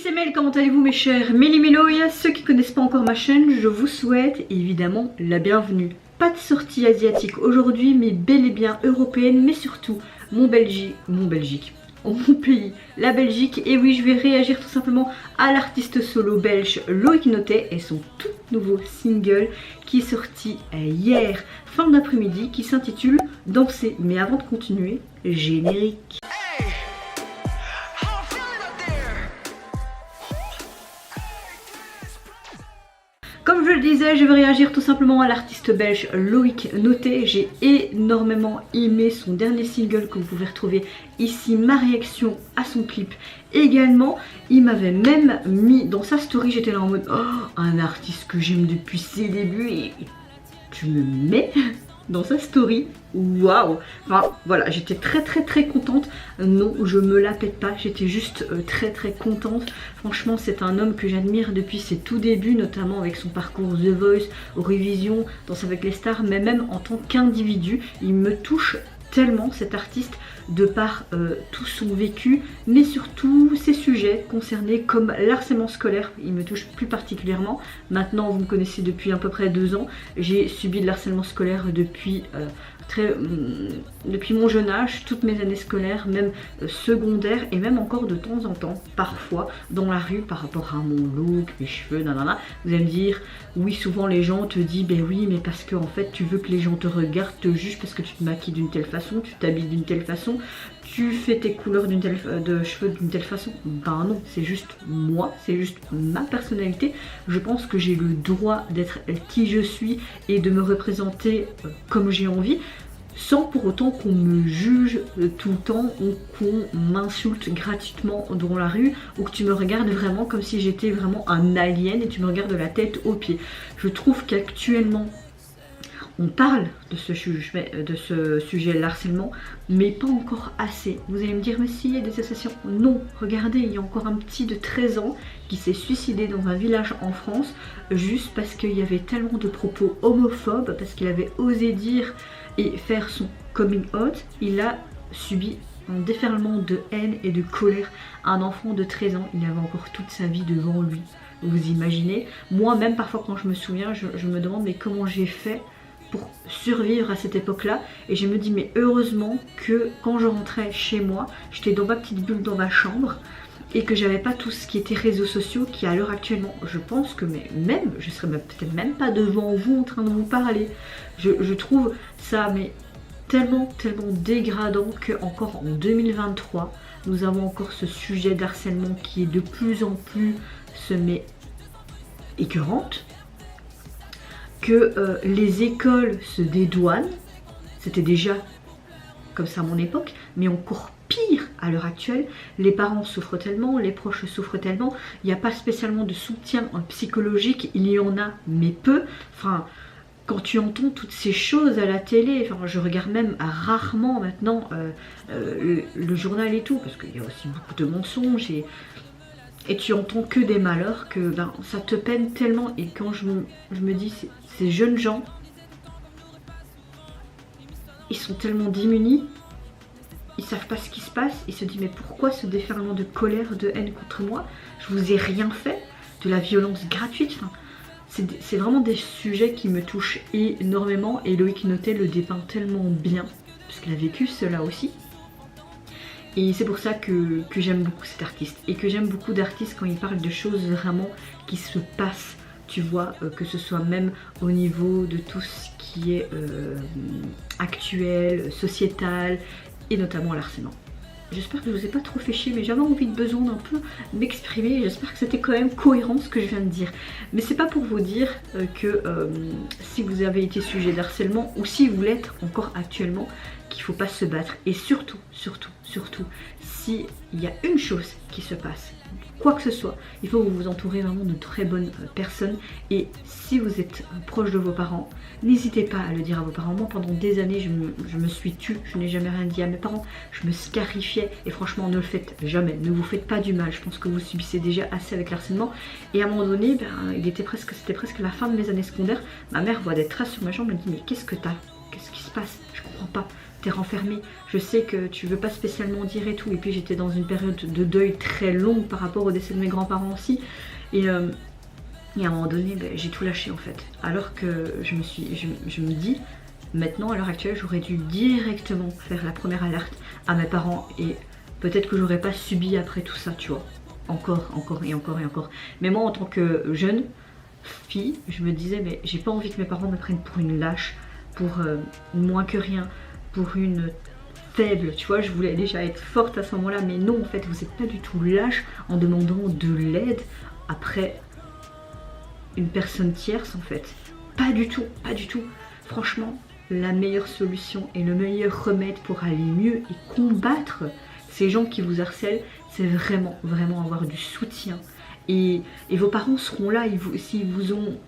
c'est Mel, comment allez-vous mes chers Méli-Mélo? Et à ceux qui connaissent pas encore ma chaîne, je vous souhaite évidemment la bienvenue. Pas de sortie asiatique aujourd'hui, mais bel et bien européenne, mais surtout mon pays, la Belgique. Et oui, je vais réagir tout simplement à l'artiste solo belge Loïc Notet et son tout nouveau single qui est sorti hier fin d'après-midi, qui s'intitule Danser. Mais avant de continuer, générique. Comme je le disais, je vais réagir tout simplement à l'artiste belge Loïc Notet. J'ai énormément aimé son dernier single que vous pouvez retrouver ici, ma réaction à son clip également. Il m'avait même mis dans sa story, j'étais là en mode oh, un artiste que j'aime depuis ses débuts et tu me mets dans sa story, waouh. Enfin voilà, j'étais très contente. Non, je me la pète pas, j'étais juste très contente. Franchement, c'est un homme que j'admire depuis ses tout débuts, notamment avec son parcours The Voice, Eurovision, Danse avec les stars, mais même en tant qu'individu, il me touche tellement cet artiste de par tout son vécu, mais surtout ses sujets concernés comme l'harcèlement scolaire. Il me touche plus particulièrement. Maintenant, vous me connaissez depuis à peu près 2 ans. J'ai subi de l'harcèlement scolaire depuis depuis mon jeune âge, toutes mes années scolaires, même secondaires, et même encore de temps en temps, parfois, dans la rue, par rapport à mon look, mes cheveux, nanana. Vous allez me dire, oui, souvent les gens te disent, ben oui, mais parce que en fait, tu veux que les gens te regardent, te jugent parce que tu te maquilles d'une telle façon, tu t'habilles d'une telle façon, tu fais tes couleurs de cheveux d'une telle façon. Ben non, c'est juste moi, c'est juste ma personnalité. Je pense que j'ai le droit d'être qui je suis et de me représenter comme j'ai envie, sans pour autant qu'on me juge tout le temps ou qu'on m'insulte gratuitement dans la rue, ou que tu me regardes vraiment comme si j'étais vraiment un alien et tu me regardes de la tête aux pieds. Je trouve qu'actuellement on parle de ce sujet de l'harcèlement, mais pas encore assez. Vous allez me dire, mais si, il y a des associations. Non, regardez, il y a encore un petit de 13 ans qui s'est suicidé dans un village en France, juste parce qu'il y avait tellement de propos homophobes, parce qu'il avait osé dire et faire son coming out. Il a subi un déferlement de haine et de colère. Un enfant de 13 ans, il avait encore toute sa vie devant lui. Vous imaginez? Moi-même, parfois, quand je me souviens, je me demande, mais comment j'ai fait pour survivre à cette époque-là. Et je me dis, mais heureusement que quand je rentrais chez moi, j'étais dans ma petite bulle dans ma chambre et que j'avais pas tout ce qui était réseaux sociaux qui à l'heure actuellement, je pense que même, je serais peut-être même pas devant vous en train de vous parler. Je trouve ça mais tellement dégradant que encore en 2023, nous avons encore ce sujet d'harcèlement qui est de plus en plus écœurante. Que les écoles se dédouanent, c'était déjà comme ça à mon époque, mais encore pire à l'heure actuelle. Les parents souffrent tellement, les proches souffrent tellement, il n'y a pas spécialement de soutien psychologique, il y en a mais peu. Enfin, quand tu entends toutes ces choses à la télé, enfin, je regarde même rarement maintenant le journal et tout, parce qu'il y a aussi beaucoup de mensonges et tu entends que des malheurs, que ben, ça te peine tellement. Et quand je me dis, ces jeunes gens, ils sont tellement démunis, ils savent pas ce qui se passe, ils se disent mais pourquoi ce déferlement de colère, de haine contre moi? Je vous ai rien fait, de la violence gratuite. Enfin, c'est vraiment des sujets qui me touchent énormément, et Loïc Notet le dépeint tellement bien, parce qu'il a vécu cela aussi. Et c'est pour ça que j'aime beaucoup cet artiste, et que j'aime beaucoup d'artistes quand ils parlent de choses vraiment qui se passent, tu vois, que ce soit même au niveau de tout ce qui est actuel, sociétal, et notamment l'harcèlement. J'espère que je vous ai pas trop fait chier, mais j'avais besoin d'un peu m'exprimer. J'espère que c'était quand même cohérent ce que je viens de dire. Mais c'est pas pour vous dire que si vous avez été sujet d'harcèlement, ou si vous l'êtes encore actuellement, qu'il faut pas se battre. Et surtout, s'il y a une chose qui se passe, quoi que ce soit, il faut que vous vous entourez vraiment de très bonnes personnes. Et si vous êtes proche de vos parents, n'hésitez pas à le dire à vos parents. Moi, pendant des années, je me suis tue, je n'ai jamais rien dit à mes parents, je me scarifiais. Et franchement, ne le faites jamais, ne vous faites pas du mal. Je pense que vous subissez déjà assez avec l'harcèlement. Et à un moment donné, ben, c'était presque la fin de mes années secondaires. Ma mère voit des traces sur ma jambe, elle me dit mais qu'est-ce que t'as? Qu'est-ce qui se passe? Je comprends pas. t'es renfermée, je sais que tu veux pas spécialement dire et tout, et puis j'étais dans une période de deuil très longue par rapport au décès de mes grands-parents aussi, et à un moment donné, ben, j'ai tout lâché en fait, alors que je me dis, maintenant à l'heure actuelle, j'aurais dû directement faire la première alerte à mes parents, et peut-être que j'aurais pas subi après tout ça, tu vois, encore et encore, mais moi en tant que jeune fille, je me disais, mais j'ai pas envie que mes parents me prennent pour une lâche, pour moins que rien, pour une faible, tu vois, je voulais déjà être forte à ce moment-là, mais non, en fait, vous n'êtes pas du tout lâche en demandant de l'aide après une personne tierce, en fait. Pas du tout, pas du tout. Franchement, la meilleure solution et le meilleur remède pour aller mieux et combattre ces gens qui vous harcèlent, c'est vraiment, vraiment avoir du soutien. Et vos parents seront là, s'ils vous ont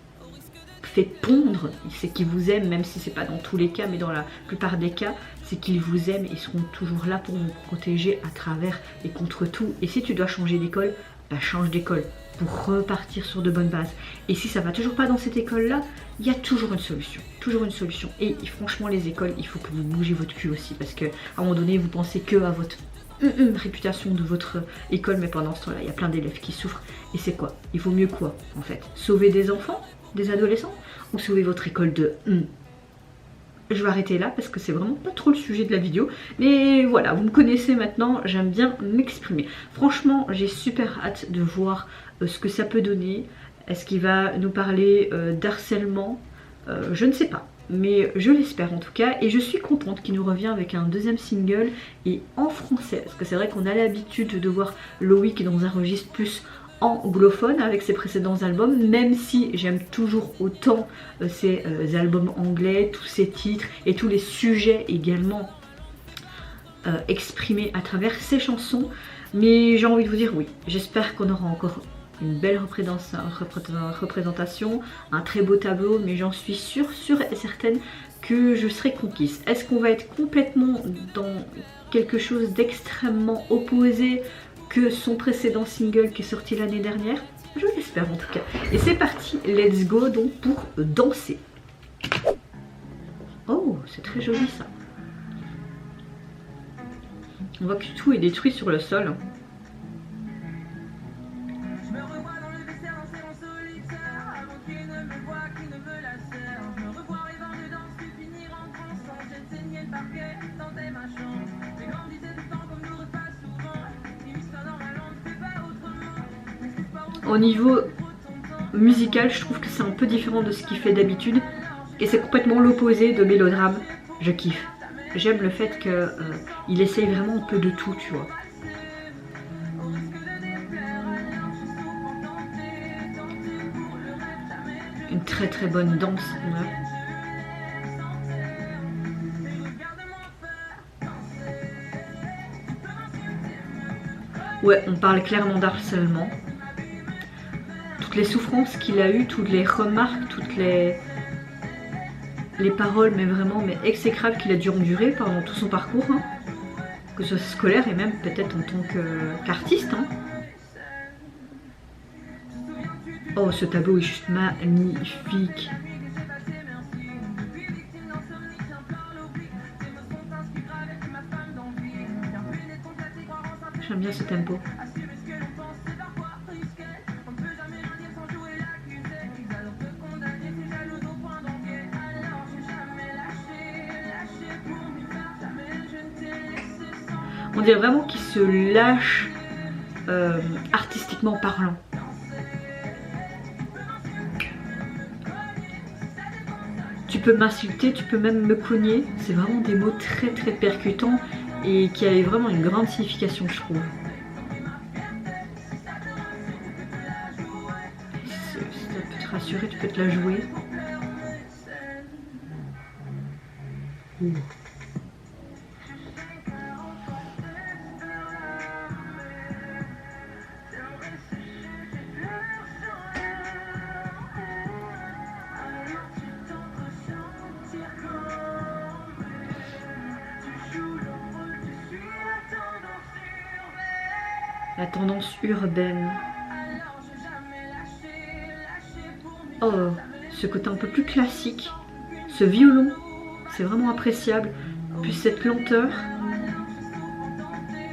fait pondre, c'est qu'ils vous aiment, même si c'est pas dans tous les cas, mais dans la plupart des cas, c'est qu'ils vous aiment et seront toujours là pour vous protéger à travers et contre tout. Et si tu dois changer d'école, bah change d'école pour repartir sur de bonnes bases. Et si ça va toujours pas dans cette école-là, il y a toujours une solution, toujours une solution. Et franchement, les écoles, il faut que vous bougez votre cul aussi, parce que à un moment donné, vous pensez que à votre réputation de votre école, mais pendant ce temps-là, il y a plein d'élèves qui souffrent. Et c'est quoi? Il vaut mieux quoi, en fait? Sauver des enfants, des adolescents, ou sauver votre école de Je vais arrêter là parce que c'est vraiment pas trop le sujet de la vidéo, mais voilà, vous me connaissez maintenant, j'aime bien m'exprimer. Franchement, j'ai super hâte de voir ce que ça peut donner. Est-ce qu'il va nous parler d'harcèlement? Je ne sais pas, mais je l'espère en tout cas, et je suis contente qu'il nous revienne avec un deuxième single et en français, parce que c'est vrai qu'on a l'habitude de voir Loïc dans un registre plus anglophone avec ses précédents albums, même si j'aime toujours autant ses albums anglais, tous ses titres et tous les sujets également exprimés à travers ses chansons. Mais j'ai envie de vous dire oui, j'espère qu'on aura encore une belle représentation, un très beau tableau, mais j'en suis sûre et certaine que je serai conquise. Est-ce qu'on va être complètement dans quelque chose d'extrêmement opposé que son précédent single qui est sorti l'année dernière? Je l'espère en tout cas. Et c'est parti, let's go donc pour danser. Oh, c'est très joli ça. On voit que tout est détruit sur le sol. Au niveau musical, je trouve que c'est un peu différent de ce qu'il fait d'habitude. Et c'est complètement l'opposé de Mélodrame. Je kiffe. J'aime le fait qu'il essaye vraiment un peu de tout, tu vois. Une très très bonne danse. Ouais, on parle clairement d'harcèlement. Toutes les souffrances qu'il a eues, toutes les remarques, toutes les paroles, mais vraiment exécrables qu'il a dû endurer pendant tout son parcours, hein. Que ce soit scolaire et même peut-être en tant qu'artiste. Hein. Oh, ce tableau est juste magnifique. J'aime bien ce tempo. On dirait vraiment qu'il se lâche artistiquement parlant. Tu peux m'insulter, tu peux même me cogner. C'est vraiment des mots très très percutants et qui avaient vraiment une grande signification, je trouve. Si ça peut te rassurer, tu peux te la jouer. La tendance urbaine. Oh, ce côté un peu plus classique. Ce violon, c'est vraiment appréciable. Puis cette lenteur,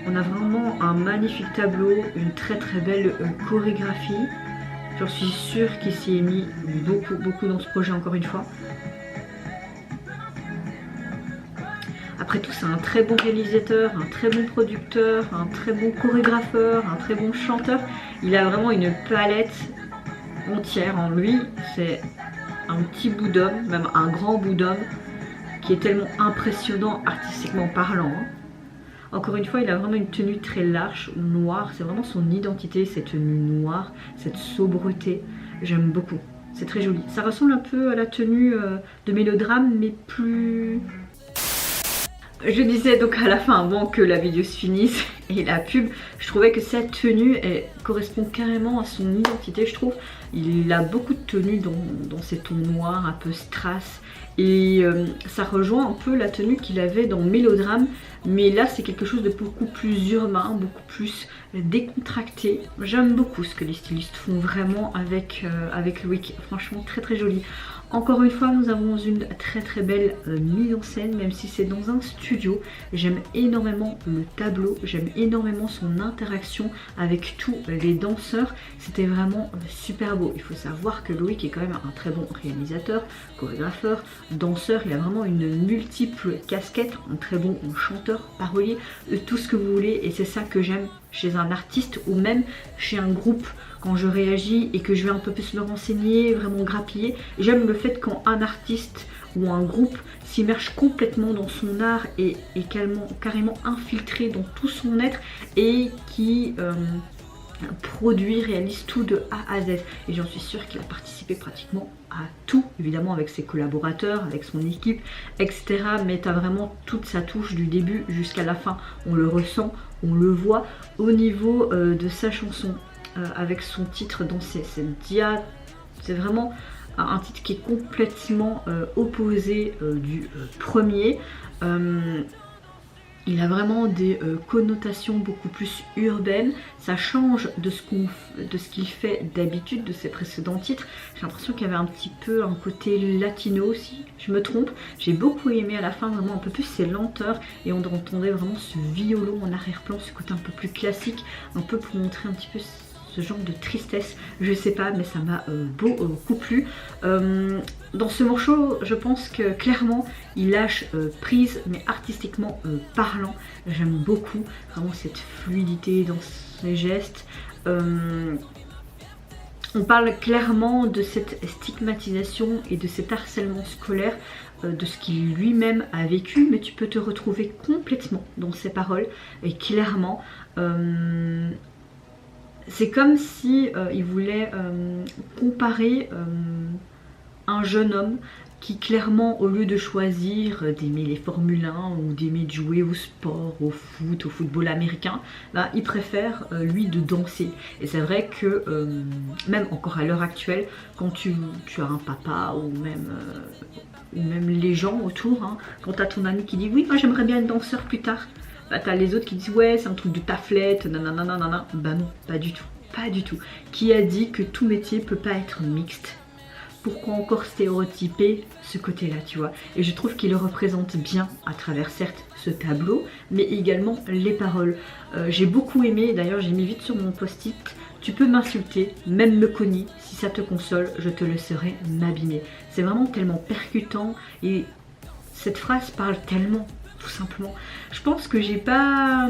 on a vraiment un magnifique tableau, une très belle chorégraphie. J'en suis sûre qu'il s'y est mis beaucoup dans ce projet encore une fois. Après tout, c'est un très bon réalisateur, un très bon producteur, un très bon chorégrapheur, un très bon chanteur. Il a vraiment une palette entière en lui. C'est un petit bout d'homme, même un grand bout d'homme, qui est tellement impressionnant artistiquement parlant. Encore une fois, il a vraiment une tenue très large, noire. C'est vraiment son identité, cette tenue noire, cette sobreté. J'aime beaucoup. C'est très joli. Ça ressemble un peu à la tenue de Mélodrame, mais plus... Je disais donc à la fin, avant que la vidéo se finisse et la pub, je trouvais que cette tenue correspond carrément à son identité, je trouve. Il a beaucoup de tenues dans ces tons noirs, un peu strass. Et ça rejoint un peu la tenue qu'il avait dans Mélodrame. Mais là, c'est quelque chose de beaucoup plus urbain, beaucoup plus décontracté. J'aime beaucoup ce que les stylistes font vraiment avec Loïc. Franchement, très joli. Encore une fois, nous avons une très belle mise en scène, même si c'est dans un studio. J'aime énormément le tableau, j'aime énormément son interaction avec tous les danseurs. C'était vraiment super beau. Il faut savoir que Loïc est quand même un très bon réalisateur, chorégrapheur, danseur. Il a vraiment une multiple casquette, un très bon chanteur, parolier, tout ce que vous voulez. Et c'est ça que j'aime chez un artiste ou même chez un groupe. Quand je réagis et que je vais un peu plus me renseigner, vraiment grappiller, j'aime le fait quand un artiste ou un groupe s'immerge complètement dans son art et est carrément infiltré dans tout son être et qui produit, réalise tout de A à Z. Et j'en suis sûre qu'il a participé pratiquement à tout, évidemment avec ses collaborateurs, avec son équipe, etc. Mais tu as vraiment toute sa touche du début jusqu'à la fin. On le ressent, on le voit au niveau de sa chanson. Avec son titre dans c'est vraiment un titre qui est complètement opposé du premier. Il a vraiment des connotations beaucoup plus urbaines. Ça change de ce qu'il fait d'habitude, de ses précédents titres. J'ai l'impression qu'il y avait un petit peu un côté latino aussi. Je me trompe. J'ai beaucoup aimé à la fin vraiment un peu plus ses lenteurs. Et on entendait vraiment ce violon en arrière-plan, ce côté un peu plus classique. Un peu pour montrer un petit peu ce genre de tristesse, je sais pas, mais ça m'a beaucoup plu. Dans ce morceau, je pense que clairement il lâche prise, mais artistiquement parlant, j'aime beaucoup vraiment cette fluidité dans ses gestes. On parle clairement de cette stigmatisation et de cet harcèlement scolaire, de ce qu'il lui-même a vécu, mais tu peux te retrouver complètement dans ses paroles et clairement. C'est comme si il voulait comparer un jeune homme qui clairement, au lieu de choisir d'aimer les Formule 1 ou d'aimer de jouer au sport, au foot, au football américain, bah, il préfère lui de danser. Et c'est vrai que même encore à l'heure actuelle, quand tu as un papa ou même les gens autour, hein, quand tu as ton ami qui dit oui, moi j'aimerais bien être danseur plus tard, bah, t'as les autres qui disent ouais c'est un truc de taflette, nanana, bah non, pas du tout, pas du tout. Qui a dit que tout métier peut pas être mixte? Pourquoi encore stéréotyper ce côté-là, tu vois? Et je trouve qu'il le représente bien à travers certes ce tableau, mais également les paroles. J'ai beaucoup aimé, d'ailleurs j'ai mis vite sur mon post-it, tu peux m'insulter, même me cogner, si ça te console, je te laisserai m'abîmer. C'est vraiment tellement percutant et cette phrase parle tellement, tout simplement. Je pense que j'ai pas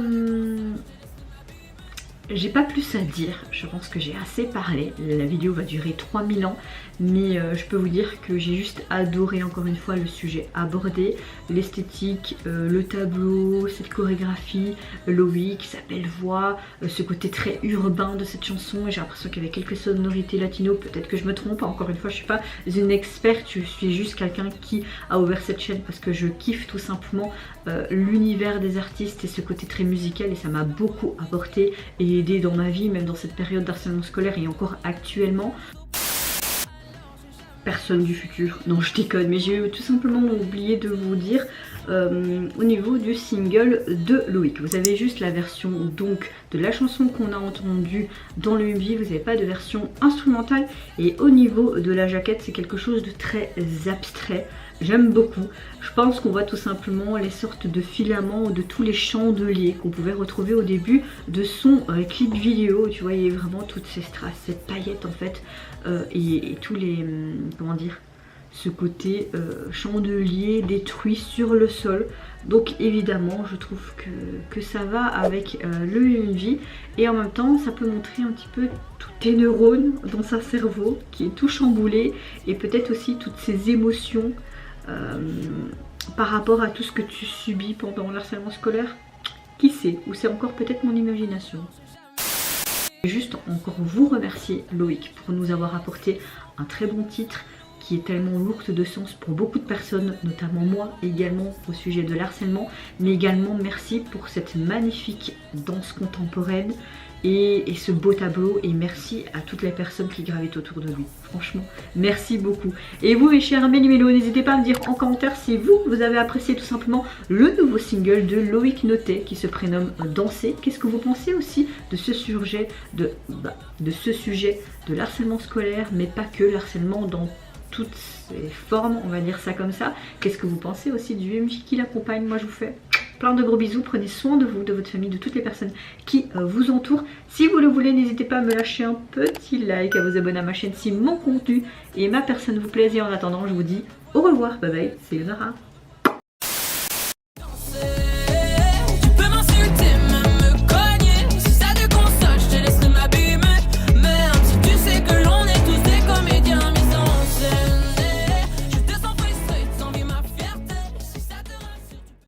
plus à dire, je pense que j'ai assez parlé. La vidéo va durer 3000 ans, mais je peux vous dire que j'ai juste adoré encore une fois le sujet abordé, l'esthétique, le tableau, cette chorégraphie, Loïc, sa belle voix, ce côté très urbain de cette chanson. J'ai l'impression qu'il y avait quelques sonorités latino, peut-être que je me trompe, encore une fois je suis pas une experte, je suis juste quelqu'un qui a ouvert cette chaîne parce que je kiffe tout simplement l'univers des artistes et ce côté très musical, et ça m'a beaucoup apporté et aidé dans ma vie, même dans cette période d'harcèlement scolaire et encore actuellement. Personne du futur, non je déconne, mais j'ai tout simplement oublié de vous dire au niveau du single de Loïc. Vous avez juste la version donc de la chanson qu'on a entendue dans le MV, vous n'avez pas de version instrumentale, et au niveau de la jaquette c'est quelque chose de très abstrait. J'aime beaucoup. Je pense qu'on voit tout simplement les sortes de filaments de tous les chandeliers qu'on pouvait retrouver au début de son clip vidéo. Tu vois, il y a vraiment toutes ces strass, cette paillette en fait, et tous les, comment dire, ce côté chandelier détruit sur le sol. Donc évidemment je trouve que ça va avec le UV, et en même temps ça peut montrer un petit peu tous tes neurones dans sa cerveau qui est tout chamboulé, et peut-être aussi toutes ces émotions par rapport à tout ce que tu subis pendant l'harcèlement scolaire. Qui sait, ou c'est encore peut-être mon imagination. Juste encore vous remercier Loïc pour nous avoir apporté un très bon titre qui est tellement lourde de sens pour beaucoup de personnes, notamment moi également au sujet de l'harcèlement, mais également merci pour cette magnifique danse contemporaine et ce beau tableau, et merci à toutes les personnes qui gravitent autour de lui. Franchement, merci beaucoup. Et vous mes chers méli-mélos, n'hésitez pas à me dire en commentaire si vous avez apprécié tout simplement le nouveau single de Loïc Notet qui se prénomme Danser. Qu'est-ce que vous pensez aussi de ce sujet de l'harcèlement scolaire, mais pas que, l'harcèlement dans toutes ses formes, on va dire ça comme ça. Qu'est-ce que vous pensez aussi du MJ qui l'accompagne? Moi je vous fais plein de gros bisous, prenez soin de vous, de votre famille, de toutes les personnes qui vous entourent. Si vous le voulez, n'hésitez pas à me lâcher un petit like, à vous abonner à ma chaîne si mon contenu et ma personne vous plaisent. Et en attendant, je vous dis au revoir, bye bye, c'est Leonora.